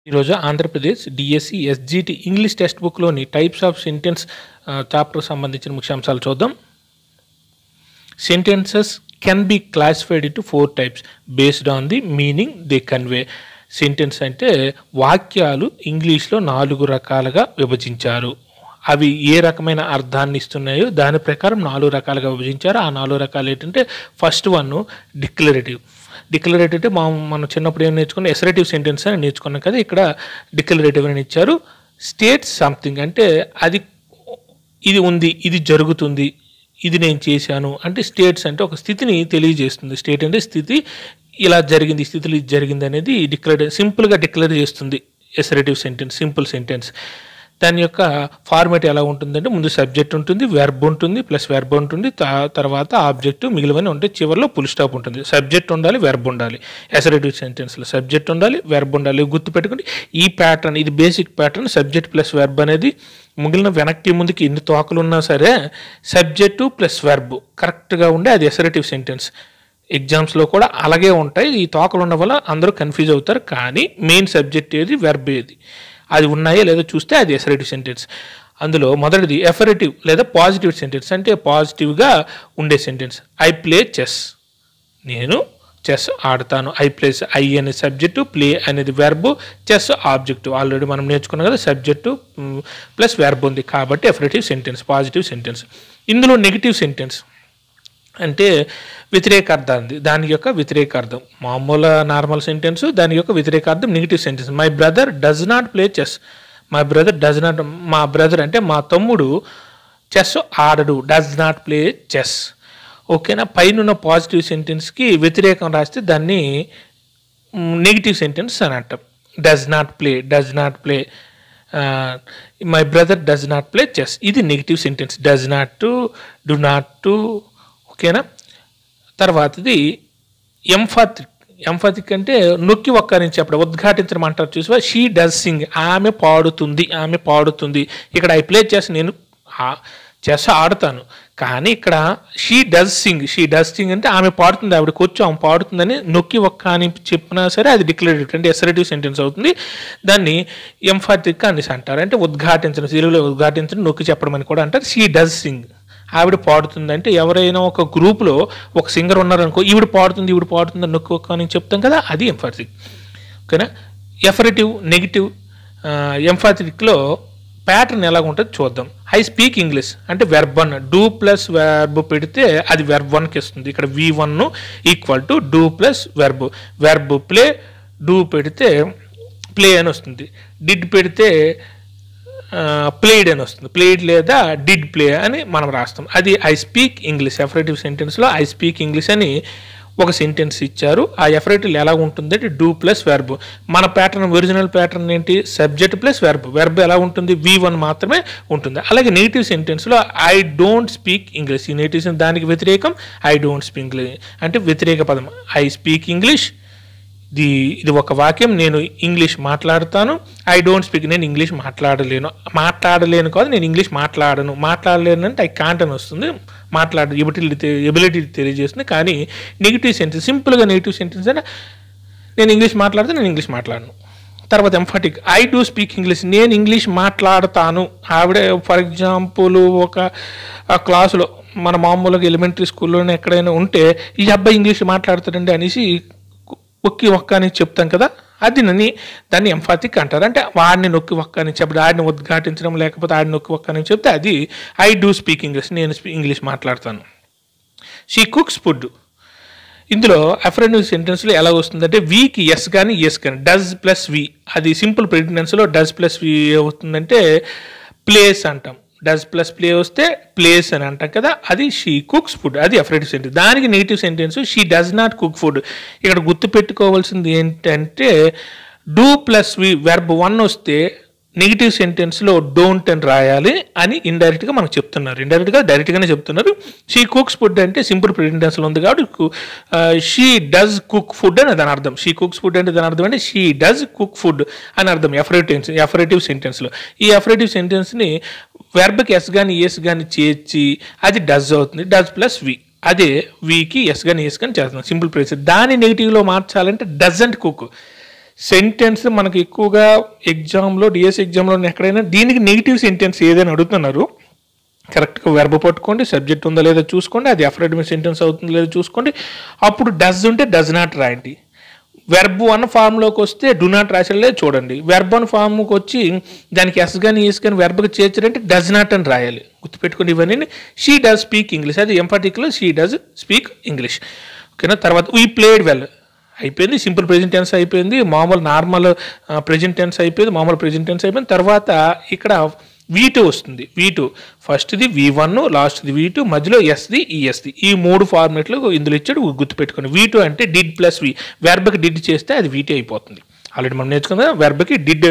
ఈరోజు Andhra Pradesh DSC SGT English text బుక్లోని types of sentence చాప్టర్కి సంబంధించిన ముఖ్యాంశాలు చూద్దాం. Sentences can be classified into 4 types based on the meaning they convey. Sentence అంటే వాక్యాలు ఇంగ్లీష్లో 4 రకాలుగా విభజించారు. అవి ఏ రకమైన అర్థాన్ని ఇస్తున్నాయో దాని ప్రకారం 4 రకాలుగా విభజించారు. ఆ 4 రకాలు ఏంటంటే ఫస్ట్ వన్ డిక్లరేటివ్. డిక్లరేటివ్ అంటే మనం చిన్నప్పుడు ఏం నేర్చుకున్నాం, ఎసరేటివ్ సెంటెన్స్ అని నేర్చుకున్నాం కదా. ఇక్కడ డిక్లరేటివ్ అని ఇచ్చారు. స్టేట్ సంథింగ్ అంటే అది ఇది ఉంది, ఇది జరుగుతుంది, ఇది నేను చేశాను అంటే స్టేట్స్ అంటే ఒక స్థితిని తెలియజేస్తుంది. స్టేట్ అంటే స్థితి, ఇలా జరిగింది, స్థితిలో ఇది జరిగింది అనేది డిక్లరేటివ్, సింపుల్గా డిక్లేర్ చేస్తుంది ఎసరేటివ్ సెంటెన్స్, సింపుల్ సెంటెన్స్. దాని యొక్క ఫార్మేట్ ఎలా ఉంటుందంటే ముందు సబ్జెక్ట్ ఉంటుంది, వెర్బ్ ఉంటుంది, ప్లస్ వెర్బ్ ఉంటుంది, తర్వాత ఆబ్జెక్టు, మిగిలివన్నీ ఉంటాయి, చివరిలో ఫుల్ స్టాప్ ఉంటుంది. సబ్జెక్ట్ ఉండాలి, వెర్బ్ ఉండాలి. ఎసరేటివ్ సెంటెన్స్లో సబ్జెక్ట్ ఉండాలి, వెర్బ్ ఉండాలి. గుర్తుపెట్టుకోండి ఈ ప్యాటర్న్, ఇది basic pattern. Subject plus verb అనేది మిగిలిన వెనక్కి ముందుకి ఎన్ని తోకలు ఉన్నా సరే సబ్జెక్టు ప్లస్ వెర్బ్ కరెక్ట్గా ఉండే అది ఎసరేటివ్ సెంటెన్స్. ఎగ్జామ్స్లో కూడా అలాగే ఉంటాయి. ఈ తోకలు ఉన్న వల్ల అందరూ కన్ఫ్యూజ్ అవుతారు. కానీ మెయిన్ సబ్జెక్ట్ ఏది, వెర్బ్ ఏది, అది ఉన్నాయో లేదో చూస్తే అది ఎసరేటివ్ సెంటెన్స్. అందులో మొదటిది ఎఫరేటివ్ లేదా పాజిటివ్ సెంటెన్స్, అంటే పాజిటివ్గా ఉండే సెంటెన్స్. ఐ ప్లే చెస్, నేను చెస్ ఆడతాను. ఐ ప్లేస్, ఐ అనేది సబ్జెక్టు, ప్లే అనేది వెర్బ్, చెస్ ఆబ్జెక్టు. ఆల్రెడీ మనం నేర్చుకున్నాం కదా, సబ్జెక్టు ప్లస్ వెర్బ్ ఉంది కాబట్టి ఎఫరేటివ్ సెంటెన్స్, పాజిటివ్ సెంటెన్స్. ఇందులో నెగిటివ్ సెంటెన్స్ అంటే వ్యతిరేకార్థాన్ని, దాని యొక్క వ్యతిరేకార్థం. మామూలు నార్మల్ సెంటెన్స్, దాని యొక్క వ్యతిరేకార్థం negative sentence. My brother does not play chess. My brother does not, మా బ్రదర్ అంటే మా తమ్ముడు చెస్ ఆడడు, డస్ నాట్ ప్లే చెస్. ఓకేనా. పైన పాజిటివ్ సెంటెన్స్కి వ్యతిరేకం రాస్తే దాన్ని నెగిటివ్ సెంటెన్స్ అని అంటాం. Does not play, does not play, my brother does not play chess, ఇది negative sentence. Does not to, do not to. ఓకేనా. తర్వాతది ఎంఫాతిక్. ఎంఫాతిక్ అంటే నొక్కి ఒక్కరించి చెప్పడం, ఉద్ఘాటించడం అంటారు చూసివా. షీ డస్ సింగ్, ఆమె పాడుతుంది, ఆమె పాడుతుంది. ఇక్కడ ఐ ప్లే చెస్, నేను చెస్ ఆడుతాను. కానీ ఇక్కడ she does Singh, she does Singh అంటే ఆమె పాడుతుంది, ఆవిడకి వచ్చి ఆమె పాడుతుందని నొక్కి ఒక్క అని చెప్పినా సరే అది డిక్లరేటివ్ అంటే ఎసరేటివ్ సెంటెన్స్ అవుతుంది. దాన్ని ఎంఫాతిక్ అనేసి అంటారు. అంటే ఉద్ఘాటించడం, తెలుగులో ఉద్ఘాటించడం, నొక్కి చెప్పడం అని కూడా అంటారు. షీ డస్ సింగ్, ఆవిడ పాడుతుంది. అంటే ఎవరైనా ఒక గ్రూప్లో ఒక సింగర్ ఉన్నారనుకో, ఈవిడ పాడుతుంది, ఈవిడ పాడుతుంది అని నొక్కి ఒక్క అని చెప్తాం కదా, అది ఎంఫాతిక్. ఓకేనా. ఎఫరేటివ్, నెగిటివ్, ఎంఫాతిక్లో ప్యాటర్న్ ఎలాగ ఉంటుంది చూద్దాం. ఐ స్పీక్ ఇంగ్లీష్ అంటే వెర్బ్ 1, డూ ప్లస్ వెర్బ్ పెడితే అది వెర్బ్ 1కి వస్తుంది. ఇక్కడ V1 equal to do plus verb. Verb play, do పెడితే ప్లే అని వస్తుంది. డిడ్ పెడితే ప్లేడ్ అని వస్తుంది. ప్లేడ్ లేదా డిడ్ ప్లే అని మనం రాస్తాం. అది ఐ స్పీక్ ఇంగ్లీష్. ఎఫరేటివ్ సెంటెన్స్లో ఐ స్పీక్ ఇంగ్లీష్ అని ఒక సెంటెన్స్ ఇచ్చారు. ఆ ఎఫరేటివ్ ఎలా ఉంటుందంటే డూ ప్లస్ వెర్బ్. మన ప్యాటర్న్, ఒరిజినల్ ప్యాటర్న్ ఏంటి, సబ్జెక్ట్ ప్లస్ వెర్బ్. వెర్బ్ ఎలా ఉంటుంది, V1 మాత్రమే ఉంటుంది. అలాగే నెగిటివ్ సెంటెన్స్లో ఐ డోంట్ స్పీక్ ఇంగ్లీష్. ఈ నెగిటివ్ సెంటెన్స్ దానికి వ్యతిరేకం ఐ డోంట్ స్పీక్ ఇంగ్లీష్ అంటే వ్యతిరేక పదం. ఐ స్పీక్ ఇంగ్లీష్, ఇది ఒక వాక్యం, నేను ఇంగ్లీష్ మాట్లాడతాను. ఐ డోంట్ స్పీక్, నేను ఇంగ్లీష్ మాట్లాడలేను కాదు, నేను ఇంగ్లీష్ మాట్లాడలేను అంటే ఐ కాంట్ అని వస్తుంది. ఎబిలిటీ తెలియజేస్తుంది. కానీ నెగిటివ్ సెంటెన్స్, సింపుల్గా నెగిటివ్ సెంటెన్స్ అంటే నేను ఇంగ్లీష్ మాట్లాడితే నేను ఇంగ్లీష్ మాట్లాడను. తర్వాత emphatic, I do speak English, నేను ఇంగ్లీష్ మాట్లాడతాను. ఆవిడ ఫర్ ఎగ్జాంపుల్ ఒక క్లాసులో మన మామూలుగా ఎలిమెంటరీ స్కూల్లోనే ఎక్కడైనా ఉంటే ఈ అబ్బాయి ఇంగ్లీష్ మాట్లాడతాడండి అనేసి ఒక్క అని చెప్తాం కదా, అది దాన్ని ఎంఫాతిక్ అంటారు. అంటే వాడిని నొక్కి ఒక్క అని చెప్పడం, ఆడిని ఉద్ఘాటించడం, లేకపోతే ఆడిని నొక్కి ఒక్క అని చెప్తే అది ఐ డూ స్పీక్ ఇంగ్లీష్, నేను ఇంగ్లీష్ మాట్లాడతాను. She cooks food. ఇందులో అఫర్మేటివ్ సెంటెన్స్లో ఎలా వస్తుందంటే వీకి ఎస్ కానీ ఎస్ కానీ, డస్ ప్లస్ వి. అది సింపుల్ ప్రెగ్నెన్సీలో డస్ ప్లస్ వి అవుతుందంటే ప్లేస్ అంటాం. డస్ ప్లస్ ప్లే వస్తే ప్లేస్ అని అంటాం కదా, అది షీ కుక్స్ ఫుడ్, అది అఫర్మేటివ్ సెంటెన్స్. దానికి negative sentence she does not cook food. ఇక్కడ గుర్తుపెట్టుకోవాల్సింది ఏంటంటే డూ ప్లస్ వి వెర్బ్ 1 వస్తే నెగిటివ్ సెంటెన్స్లో డోంట్ అని రాయాలి అని ఇండైరెక్ట్గా మనకు చెప్తున్నారు. ఇండైరెక్ట్గా డైరెక్ట్గానే చెప్తున్నారు. షీ కుక్స్ ఫుడ్ అంటే సింపుల్ ప్రెగ్నెన్సీలో ఉంది కాబట్టి షీ డస్ కుక్ ఫుడ్ అని దాని అర్థం. షీ కుక్స్ ఫుడ్ అంటే దాని అర్థం అంటే షీ డస్ కుక్ ఫుడ్ అని అర్థం ఎఫరేటివ్ సెంటెన్స్లో. ఈ ఎఫరేటివ్ సెంటెన్స్ని వెర్బ్కి ఎస్ కానీ ఎస్ కానీ చేర్చి అది డస్ అవుతుంది. డస్ ప్లస్ వి, అదే వీకి ఎస్ కానీ ఎస్ కానీ చేస్తున్నాం సింపుల్ ప్రెగ్నెన్సీ. దాని నెగిటివ్లో మార్చాలంటే డజంట్ కుక్. సెంటెన్స్ మనకి ఎక్కువగా ఎగ్జామ్లో డిఎస్ ఎగ్జామ్లో ఎక్కడైనా దీనికి నెగిటివ్ సెంటెన్స్ ఏదైనా అడుగుతున్నారు, కరెక్ట్గా వెర్బ్ పట్టుకోండి, సబ్జెక్ట్ ఉందా లేదా చూసుకోండి, అది అఫర్మేటివ్ సెంటెన్స్ అవుతుందో లేదో చూసుకోండి. అప్పుడు డస్ ఉంటే డస్ నాట్ రాయండి. వెర్బ్ వన్ ఫామ్లోకి వస్తే డు నాట్ రాసేలే చూడండి. వెర్బ్ వన్ ఫామ్కి వచ్చి దానికి ఎస్ కానీ ఈస్ కానీ వెర్బ్కి చేర్చారంటే డస్ నాట్ అని రాయాలి. గుర్తుపెట్టుకోండి ఇవన్నీ. షీ డస్ స్పీక్ ఇంగ్లీష్, అది ఎంఫాటిక్లో షీ డస్ స్పీక్ ఇంగ్లీష్. ఓకేనా. తర్వాత వీ ప్లేడ్ వెల్ అయిపోయింది, సింపుల్ ప్రెజెంట్ టెన్స్ అయిపోయింది, మామూలు నార్మల్ ప్రెజెంట్ టెన్స్ అయిపోయింది, మామూలు ప్రెజెంట్ టెన్స్ అయిపోయింది. తర్వాత ఇక్కడ V2 వస్తుంది. V2 ఫస్ట్ది V1, లాస్ట్ది V2, మధ్యలో ఎస్ది ఈఎస్ది. ఈ 3 ఫార్మేట్లు ఇందులో ఇచ్చాడు, గుర్తుపెట్టుకోండి. V2 అంటే డిడ్ ప్లస్ వి, వెర్బ్కి డిడ్ చేస్తే అది V2 అయిపోతుంది. ఆల్రెడీ మనం నేర్చుకుందాం, వెర్బ్కి డిడ్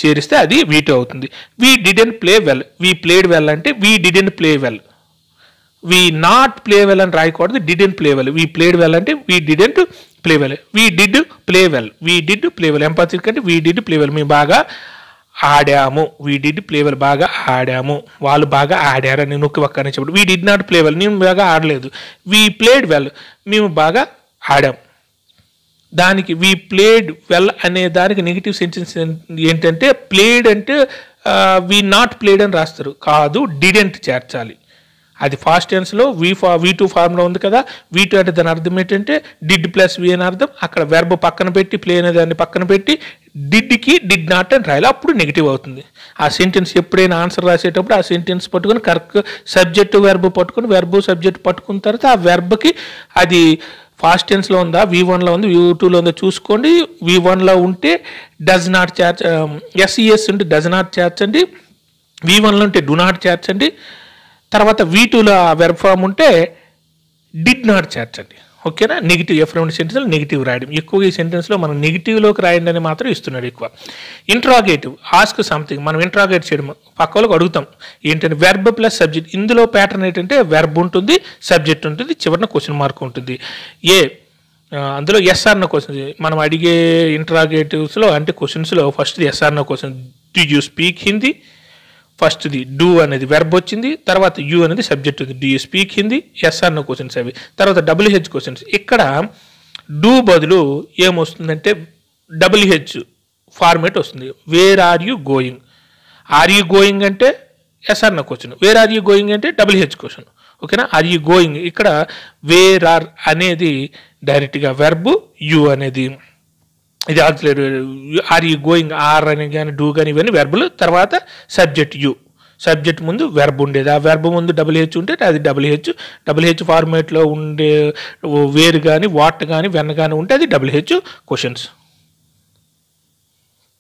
చేరిస్తే అది V2 అవుతుంది. We didn't play well, we played well అంటే we didn't play well. We not play well అని రాయకూడదు, didn't play well. We played well అంటే we didn't play well. We did play well, we did play well. Emphatic అంటే we did play well, మేము బాగా ఆడాము. We did play well, బాగా ఆడాము. వాళ్ళు బాగా ఆడారని నొక్కి ఒక్కని చెప్పడు. We did not play well, మేము బాగా ఆడలేదు. వీ ప్లేడ్ వెల్, మేము బాగా ఆడాం. దానికి వీ ప్లేడ్ వెల్ అనే దానికి నెగిటివ్ సెంటెన్స్ ఏంటంటే ప్లేడ్ అంటే వీ నాట్ ప్లేడ్ అని రాస్తారు, కాదు డిడెంట్ చేర్చాలి. అది ఫాస్ట్ టెన్స్లో V2 ఫార్మ్లో ఉంది కదా. V2 అంటే దాని అర్థం ఏంటంటే డిడ్ ప్లస్ వి అని అర్థం. అక్కడ వెర్బ్ పక్కన పెట్టి ప్లే అనే దాన్ని పక్కన పెట్టి డిడ్కి డిడ్ నాట్ అని రాయాలి, అప్పుడు నెగిటివ్ అవుతుంది. ఆ సెంటెన్స్ ఎప్పుడైనా ఆన్సర్ రాసేటప్పుడు ఆ సెంటెన్స్ పట్టుకొని కరెక్ట్ సబ్జెక్ట్ వెర్బ్ పట్టుకొని వెర్బ్ సబ్జెక్ట్ పట్టుకున్న తర్వాత ఆ వెర్బ్కి అది ఫాస్ట్ టెన్స్లో ఉందా, V1లో ఉంది, V2లో ఉందా చూసుకోండి. V1లో ఉంటే డస్ నాట్ చేర్చ, ఎస్ఈఎస్ ఉంటే డస్ నాట్ చేర్చండి. V1లో ఉంటే డు నాట్ చేర్చండి. తర్వాత V2లో వెర్బ్ ఫామ్ ఉంటే డిడ్ నాట్ చేర్చండి. ఓకేనా. నెగిటివ్ ఎఫ్రౌండ్ సెంటెన్స్లో నెగిటివ్ రాయడం ఎక్కువ. ఈ సెంటెన్స్లో మనం నెగిటివ్లోకి రాయండి అని మాత్రం ఇస్తున్నాడు ఎక్కువ. ఇంట్రాగేటివ్, ఆస్క్ సంథింగ్, మనం ఇంట్రాగేట్ చేయడం, పక్క వాళ్ళకి అడుగుతాం ఏంటంటే వెర్బ్ ప్లస్ సబ్జెక్ట్. ఇందులో ప్యాటర్న్ ఏంటంటే వెర్బ్ ఉంటుంది, సబ్జెక్ట్ ఉంటుంది, చివరిన క్వశ్చన్ మార్క్ ఉంటుంది. అందులో ఎస్ఆర్ నో క్వశ్చన్ మనం అడిగే ఇంట్రాగేటివ్స్లో అంటే క్వశ్చన్స్లో first yes or no question. Do you speak Hindi, ఫస్ట్ది డూ అనేది వెర్బ్ వచ్చింది, తర్వాత యూ అనేది సబ్జెక్ట్ ఉంది. Do you speak Hindi, yes or no questions అవి. తర్వాత WH క్వశ్చన్స్. ఇక్కడ డూ బదులు ఏమొస్తుందంటే WH ఫార్మేట్ వస్తుంది. Where are you going, are you going అంటే yes or no question, where are you going అంటే WH క్వశ్చన్. ఓకేనా. ఆర్ యూ గోయింగ్, ఇక్కడ వేర్ ఆర్ అనేది డైరెక్ట్గా వెర్బ్, యూ అనేది ఇది auxiliary. Are you going, are అని కానీ డూ కానీ ఇవన్నీ వెర్బులు. తర్వాత సబ్జెక్ట్ యూ, సబ్జెక్ట్ ముందు వెర్బ్ ఉండేది, ఆ వెర్బ్ ముందు WH ఉంటే అది WH ఫార్మేట్లో ఉండే వేరు కానీ వాట్ కానీ వెన్ కానీ ఉంటే అది WH క్వశ్చన్స్.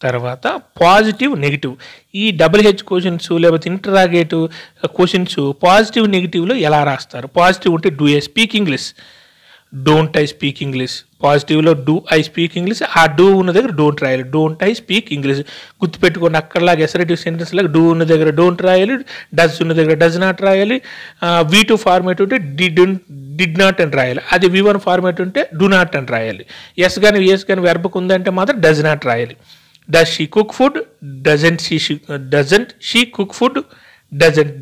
తర్వాత పాజిటివ్ నెగిటివ్. ఈ WH క్వశ్చన్స్ లేకపోతే ఇంటరాగేటివ్ క్వశ్చన్స్ పాజిటివ్ నెగిటివ్లో ఎలా రాస్తారు? పాజిటివ్ ఉంటే do I speak English, don't I speak English. పాజిటివ్లో డూ ఐ స్పీక్ ఇంగ్లీష్, ఆ డూ ఉన్న దగ్గర డోంట్ రాయాలి, డోంట్ ఐ స్పీక్ ఇంగ్లీష్. గుర్తుపెట్టుకోండి, అక్కడలాగా ఎసరేటివ్ సెంటెన్స్ లాగా డూ ఉన్న దగ్గర డోంట్ రాయాలి, డస్ ఉన్న దగ్గర డస్ నాట్ రాయాలి. V2 ఫార్మేట్ ఉంటే డిడ్ నాట్ అని రాయాలి, అది V1 ఫార్మేట్ ఉంటే డు నాట్ అని రాయాలి. ఎస్ కానీ ఎస్ కానీ వెర్బ్కి ఉందంటే మాత్రం డస్ నాట్ రాయాలి. Does she cook food, doesn't she cook food,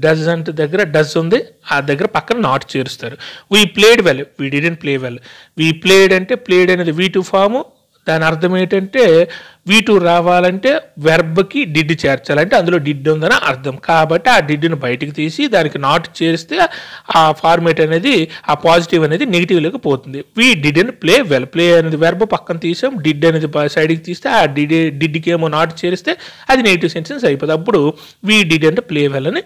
doesn't దగ్గర డస్ ఉంది, ఆ దగ్గర పక్కన నాట్ చేరుస్తారు. We played well, we didn't play well. We played అంటే ప్లేడ్ అనేది V2 ఫాము. దాని అర్థం ఏంటంటే V2 రావాలంటే వెర్బ్కి డిడ్ చేర్చాలంటే అందులో డిడ్ ఉందని అర్థం. కాబట్టి ఆ డిడ్ని బయటికి తీసి దానికి నాట్ చేస్తే ఆ ఫార్మేట్ అనేది ఆ పాజిటివ్ అనేది నెగిటివ్లోకి పోతుంది. We didn't play well, play అనేది వెర్బ్ పక్కన తీసాం, డిడ్ అనేది సైడ్కి తీస్తే ఆ డిడ్కి ఏమో నాట్ చేస్తే అది నెగిటివ్ సెంటెన్స్ అయిపోతుంది. అప్పుడు వీ డిడెంట్ ప్లే వెల్ అని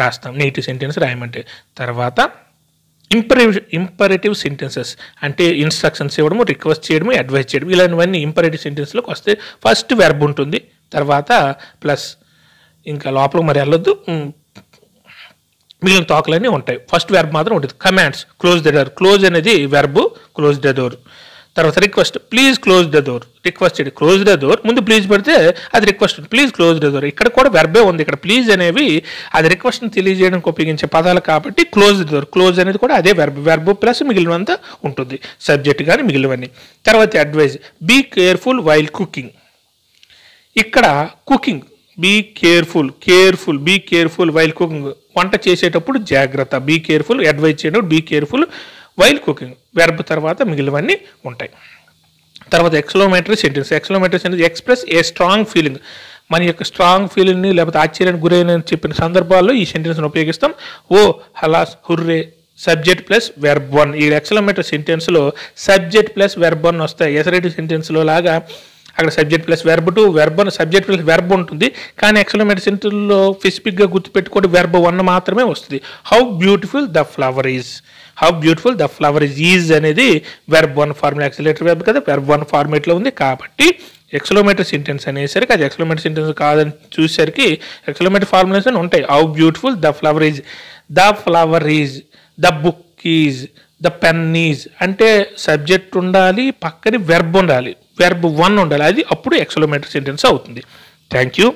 రాస్తాం నెగిటివ్ సెంటెన్స్ రాయమంటే. తర్వాత ఇంపరేటివ్ సెంటెన్సెస్ అంటే ఇన్స్ట్రక్షన్స్ ఇవ్వడము, రిక్వెస్ట్ చేయడము, అడ్వైస్ చేయడం, ఇలాంటివన్నీ ఇంపరేటివ్ సెంటెన్స్లోకి వస్తే ఫస్ట్ వెర్బ్ ఉంటుంది, తర్వాత ప్లస్ ఇంకా లోపలికి మరి వెళ్ళొద్దు, మిగిలిన తోకలన్నీ ఉంటాయి. ఫస్ట్ వెర్బ్ మాత్రం ఉంటుంది. Commands, close the door, close అనేది వెర్బ్, క్లోజ్ ద డోర్. తర్వాత request, please close the door, request చేయడం, క్లోజ్ ద డోర్ ముందు ప్లీజ్ పెడితే అది request, please close the door. ఇక్కడ కూడా వెర్బే ఉంది, ఇక్కడ ప్లీజ్ అనేవి అది రిక్వెస్ట్ని తెలియజేయడానికి ఉపయోగించే పదాలు కాబట్టి క్లోజ్ ద డోర్, క్లోజ్ అనేది కూడా అదే వెర్బ్ ప్లస్ మిగిలినంతా ఉంటుంది, సబ్జెక్ట్ కానీ మిగిలినవన్నీ. తర్వాత advise, be careful while cooking. ఇక్కడ cooking, be careful while cooking, వంట చేసేటప్పుడు జాగ్రత్త, బీ కేర్ఫుల్. అడ్వైజ్ చేయడం be careful while cooking, verb తర్వాత మిగిలినవన్నీ ఉంటాయి. తర్వాత exclamatory sentence. Exclamatory sentence express a strong feeling. మన యొక్క స్ట్రాంగ్ ఫీలింగ్ని లేకపోతే ఆశ్చర్యానికి గురైన చెప్పిన సందర్భాల్లో ఈ సెంటెన్స్ని ఉపయోగిస్తాం. Oh, alas, hurray, subject plus verb one. ఈ ఎక్స్క్లమేటరీ సెంటెన్స్లో సబ్జెక్ట్ ప్లస్ వెర్బ్ వన్ వస్తాయి. ఎసరేటివ్ సెంటెన్స్లో లాగా అక్కడ subject plus verb two, verb one, subject plus verb ఉంటుంది. కానీ ఎక్స్క్లమేటరీ సెంటెన్స్లో స్పెసిఫిక్గా గుర్తుపెట్టుకోండి వెర్బ్ వన్ మాత్రమే వస్తుంది. How beautiful the flower is. How beautiful the flower is అనేది verb one formula, accelerator verb కదా, వెర్బ్ వన్ ఫార్మేట్లో ఉంది. కాబట్టి ఎక్స్క్లమేటరీ సెంటెన్స్ అనేసరికి అది ఎక్స్క్లమేటరీ సెంటెన్స్ కాదని చూసేసరికి ఎక్స్క్లమేటరీ ఫార్ములాస్ అని ఉంటాయి. How beautiful the flower is, the flower is, the book is, the pen is అంటే సబ్జెక్ట్ ఉండాలి, పక్కన వెర్బ్ ఉండాలి, వెర్బ్ వన్ ఉండాలి. అది అప్పుడు ఎక్స్క్లమేటరీ సెంటెన్స్ అవుతుంది. Thank you.